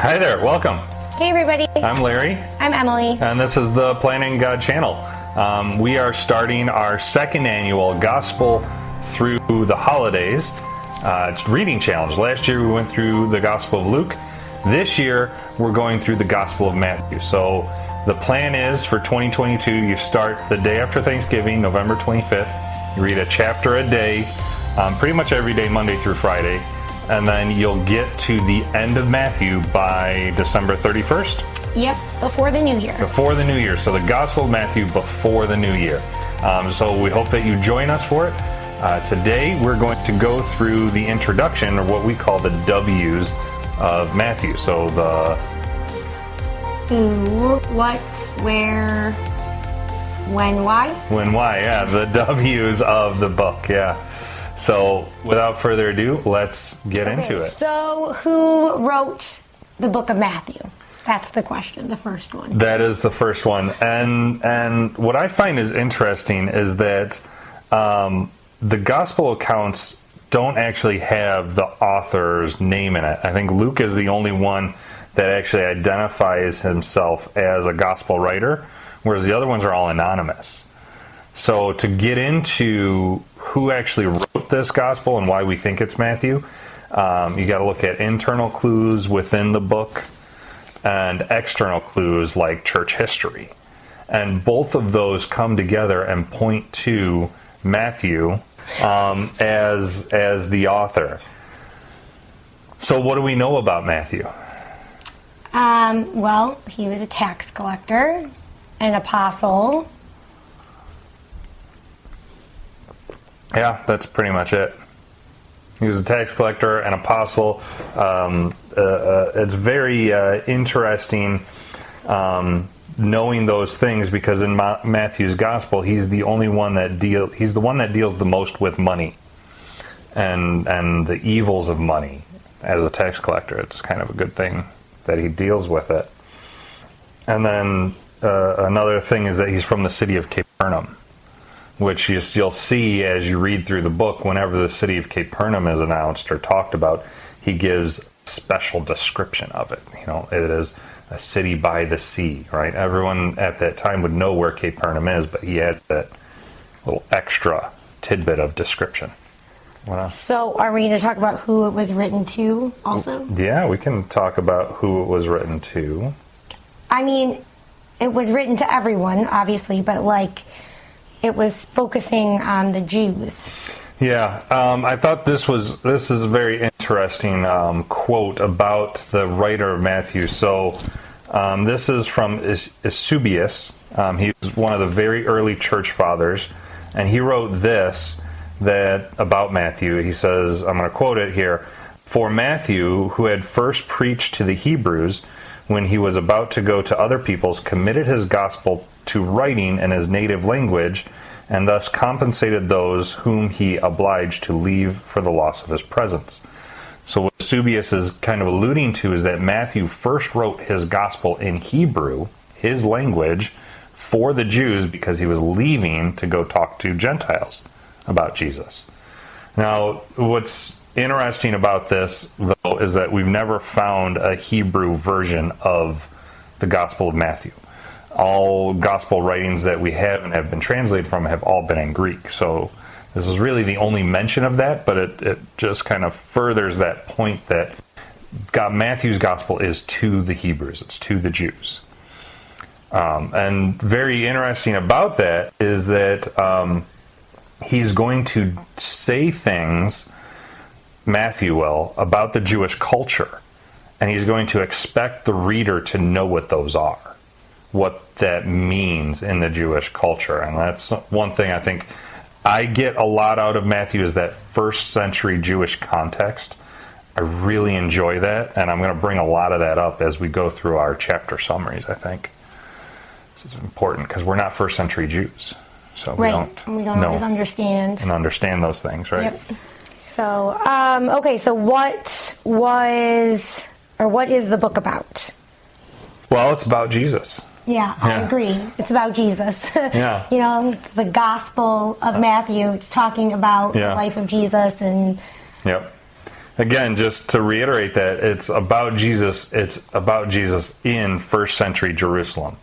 Hi there, welcome. Hey everybody. I'm Larry. I'm Emily. And this is the Planning God channel. We are starting our second annual Gospel Through the Holidays reading challenge. Last year we went through the Gospel of Luke. This year we're going through the Gospel of Matthew. So the plan is for 2022, you start the day after Thanksgiving, November 25th. You read a chapter a day, pretty much every day, Monday through Friday. And then you'll get to the end of Matthew by December 31st. Yep, before the new year. Before the new year. So the Gospel of Matthew before the new year. So we hope that you join us for it. Today we're going to go through the introduction, or what we call the W's of Matthew. So the who, what, where, when, why? When, why, yeah. The W's of the book, yeah. So without further ado, let's get into it. So who wrote the book of Matthew? That's the question, the first one. That is the first one. And what I find is interesting is that the gospel accounts don't actually have the author's name in it. I think Luke is the only one that actually identifies himself as a gospel writer, whereas the other ones are all anonymous. So to get into who actually wrote this gospel and why we think it's Matthew, you got to look at internal clues within the book and external clues like church history. And both of those come together and point to Matthew as the author. So what do we know about Matthew? Well, he was a tax collector, an apostle. Yeah, that's pretty much it. He was a tax collector, an apostle. It's very interesting knowing those things, because in Matthew's gospel, he's the one that deals the most with money and the evils of money. As a tax collector, it's kind of a good thing that he deals with it. And then another thing is that he's from the city of Capernaum, which you'll see as you read through the book. Whenever the city of Capernaum is announced or talked about, he gives a special description of it. You know, it is a city by the sea, right? Everyone at that time would know where Capernaum is, but he had that little extra tidbit of description. So are we going to talk about who it was written to also? Yeah, we can talk about who it was written to. I mean, it was written to everyone, obviously, but it was focusing on the Jews. Yeah, I thought this is a very interesting quote about the writer of Matthew. So this is from Eusebius. He was one of the very early church fathers, and he wrote this about Matthew. He says, I'm going to quote it here: "For Matthew, who had first preached to the Hebrews when he was about to go to other peoples, committed his gospel to writing in his native language, and thus compensated those whom he obliged to leave for the loss of his presence." So what Eusebius is kind of alluding to is that Matthew first wrote his gospel in Hebrew, his language, for the Jews, because he was leaving to go talk to Gentiles about Jesus. Now, what's interesting about this, though, is that we've never found a Hebrew version of the Gospel of Matthew. All gospel writings that we have and have been translated from have all been in Greek. So this is really the only mention of that, but it just kind of furthers that point that Matthew's gospel is to the Hebrews. It's to the Jews. And very interesting about that is that he's going to say things, Matthew will, about the Jewish culture. And he's going to expect the reader to know what those are, what that means in the Jewish culture. And that's one thing I think I get a lot out of Matthew, is that first century Jewish context. I really enjoy that, and I'm going to bring a lot of that up as we go through our chapter summaries, I think. This is important because we're not first century Jews. So we don't always understand those things, right? Yep. So, okay, so what is the book about? Well, it's about Jesus. Yeah, I agree. It's about Jesus. Yeah. You know, the Gospel of Matthew, it's talking about the life of Jesus. And yep. again, just to reiterate that it's about Jesus. It's about Jesus in first century Jerusalem.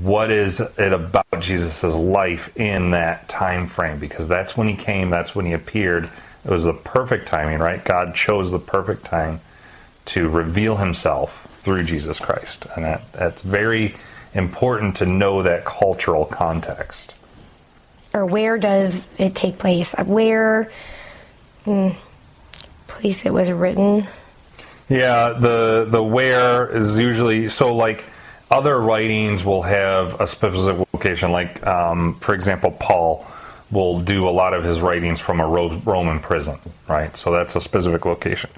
What is it about Jesus' life in that time frame? Because that's when he came. That's when he appeared. It was the perfect timing, right? God chose the perfect time to reveal himself through Jesus Christ. And that's very important to know that cultural context. Or where does it take place? Where place it was written? Yeah, the where is usually, so like other writings will have a specific location. Like, for example, Paul will do a lot of his writings from a Roman prison, right? So that's a specific location.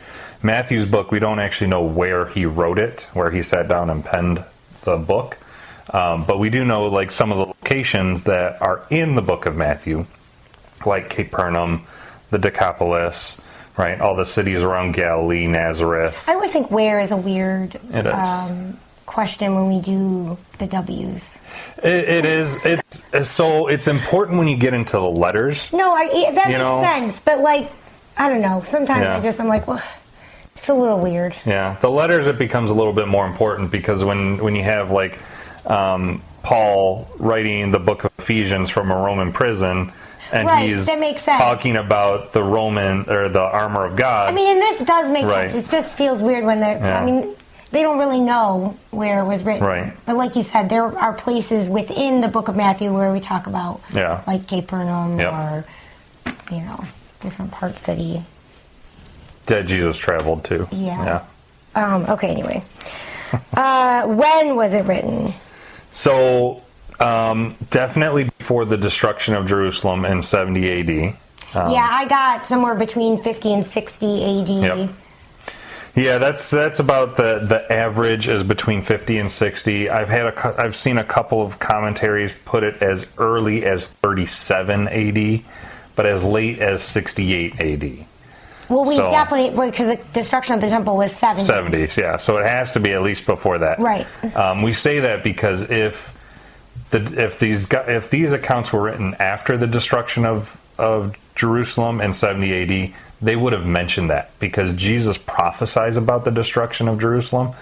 Matthew's book, we don't actually know where he wrote it, where he sat down and penned the book. But we do know like some of the locations that are in the book of Matthew, like Capernaum, the Decapolis, right? All the cities around Galilee, Nazareth. I always think where is a weird It is. question when we do the W's. It is. It's important when you get into the letters. No, that makes sense. But like, I don't know. Sometimes I'm like, well, it's a little weird. Yeah, the letters, it becomes a little bit more important because when you have like Paul writing the book of Ephesians from a Roman prison, and he's that makes sense. Talking about the Roman or the armor of God. I mean, and this does make sense. It just feels weird when they're. Yeah. I mean, they don't really know where it was written. Right. But like you said, there are places within the book of Matthew where we talk about, like Capernaum or, different parts that that Jesus traveled to. Yeah. Okay, anyway. When was it written? So, definitely before the destruction of Jerusalem in 70 A.D. I got somewhere between 50 and 60 A.D. Yep. Yeah, that's about the average is between 50 and 60. I've seen a couple of commentaries put it as early as 37 AD, but as late as 68 AD. Well, definitely, because the destruction of the temple was 70. 70s, yeah. So it has to be at least before that. Right. We say that because if these accounts were written after the destruction of Jerusalem in 70 AD, they would have mentioned that because Jesus prophesies about the destruction of Jerusalem,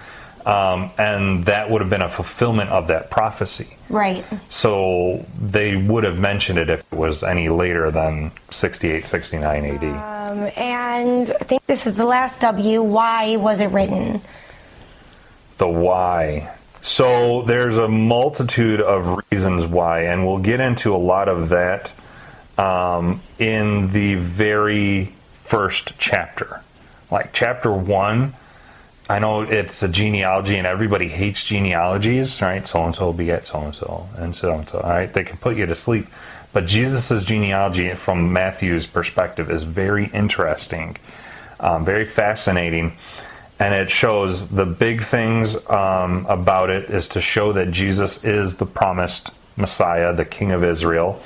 and that would have been a fulfillment of that prophecy. Right. So they would have mentioned it if it was any later than 68, 69 AD. And I think this is the last W. Why was it written? The why. So there's a multitude of reasons why, and we'll get into a lot of that in the very first chapter. Like chapter 1, I know it's a genealogy and everybody hates genealogies, right? So-and-so begat so-and-so and so-and-so, all right? They can put you to sleep. But Jesus' genealogy from Matthew's perspective is very interesting, very fascinating. And it shows the big things about it is to show that Jesus is the promised Messiah, the King of Israel,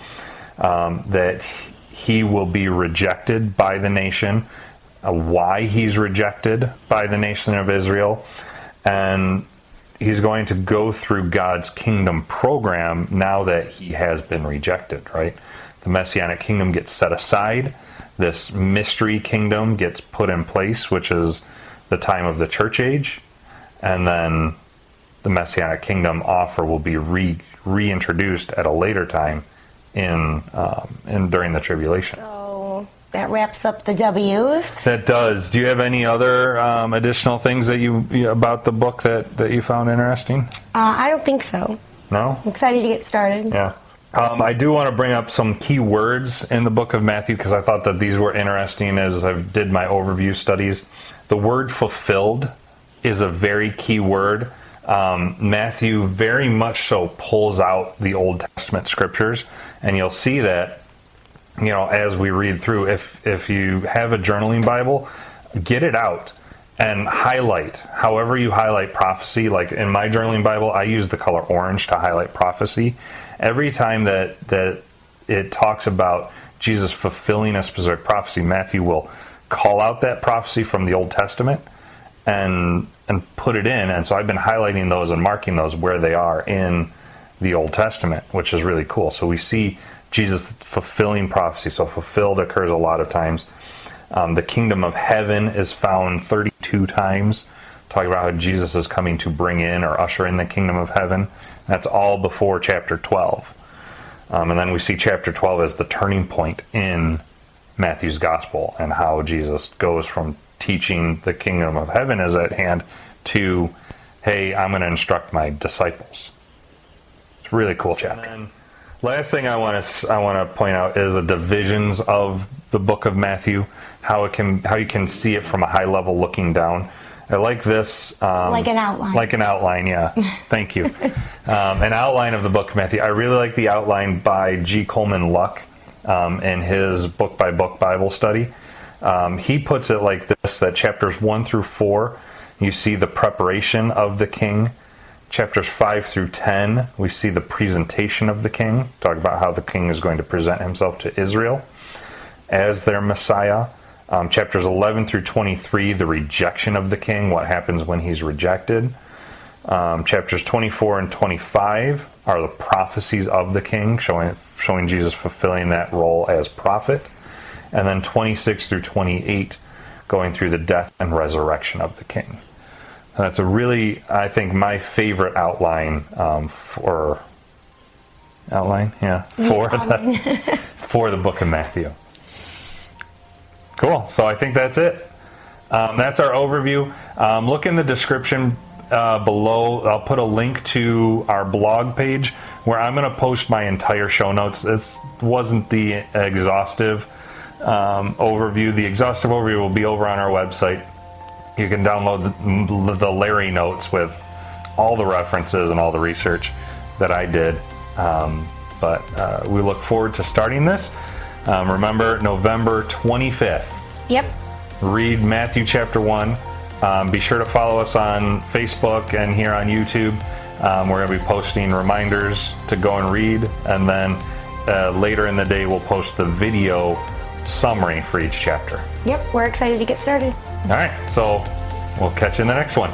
that he will be rejected by the nation, why he's rejected by the nation of Israel, and he's going to go through God's kingdom program now that he has been rejected, right? The Messianic kingdom gets set aside. This mystery kingdom gets put in place, which is the time of the church age, and then the Messianic kingdom offer will be reintroduced at a later time in during the tribulation. So that wraps up the W's. That does. Do you have any other additional things that you about the book that you found interesting? I don't think so. No? I'm excited to get started. Yeah. I do want to bring up some key words in the book of Matthew because I thought that these were interesting as I did my overview studies. The word fulfilled is a very key word. Matthew very much so pulls out the Old Testament scriptures, and you'll see that, as we read through. If you have a journaling Bible, get it out and highlight. However you highlight prophecy, like in my journaling Bible, I use the color orange to highlight prophecy. Every time that it talks about Jesus fulfilling a specific prophecy, Matthew will call out that prophecy from the Old Testament and put it in. And so I've been highlighting those and marking those where they are in the Old Testament, which is really cool. So we see Jesus fulfilling prophecy. So fulfilled occurs a lot of times. The kingdom of heaven is found 32 times, talking about how Jesus is coming to bring in or usher in the kingdom of heaven. That's all before chapter 12. And then we see chapter 12 as the turning point in Matthew's gospel, and how Jesus goes from teaching the kingdom of heaven is at hand to, hey, I'm going to instruct my disciples. It's a really cool chapter. And last thing I want to point out is the divisions of the book of Matthew, how you can see it from a high level looking down. I like this. Like an outline. Like an outline, yeah. Thank you. An outline of the book of Matthew. I really like the outline by G. Coleman Luck in his book-by-book Bible study. He puts it like this, that chapters 1 through 4, you see the preparation of the king. Chapters 5 through 10, we see the presentation of the king. Talk about how the king is going to present himself to Israel as their Messiah. Chapters 11 through 23, the rejection of the king, what happens when he's rejected. Chapters 24 and 25 are the prophecies of the king, showing Jesus fulfilling that role as prophet. And then 26 through 28, going through the death and resurrection of the king. And that's a really, I think, my favorite outline for the book of Matthew. Cool. So I think that's it. That's our overview. Look in the description below. I'll put a link to our blog page where I'm going to post my entire show notes. This wasn't the exhaustive overview. The exhaustive overview will be over on our website. You can download the Larry notes with all the references and all the research that I did. But we look forward to starting this. Remember, November 25th. Yep. Read Matthew chapter 1. Be sure to follow us on Facebook and here on YouTube. We're going to be posting reminders to go and read. And then later in the day, we'll post the video summary for each chapter. Yep, we're excited to get started. All right, so we'll catch you in the next one.